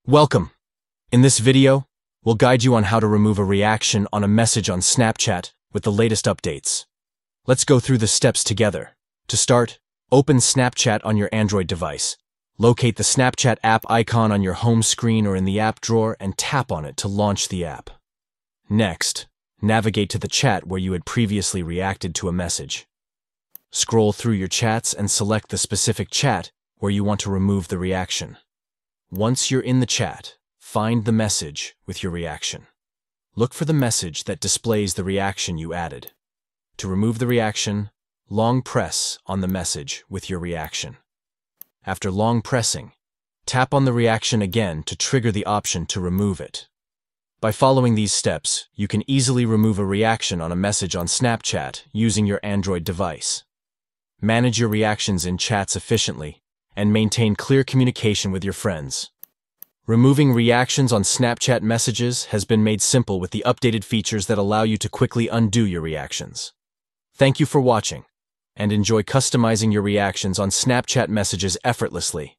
Welcome! In this video, we'll guide you on how to remove a reaction on a message on Snapchat with the latest updates. Let's go through the steps together. To start, open Snapchat on your Android device. Locate the Snapchat app icon on your home screen or in the app drawer and tap on it to launch the app. Next, navigate to the chat where you had previously reacted to a message. Scroll through your chats and select the specific chat where you want to remove the reaction. Once you're in the chat, find the message with your reaction. Look for the message that displays the reaction you added. To remove the reaction, long press on the message with your reaction. After long pressing, tap on the reaction again to trigger the option to remove it. By following these steps, you can easily remove a reaction on a message on Snapchat using your Android device. Manage your reactions in chats efficiently and maintain clear communication with your friends. Removing reactions on Snapchat messages has been made simple with the updated features that allow you to quickly undo your reactions. Thank you for watching, and enjoy customizing your reactions on Snapchat messages effortlessly.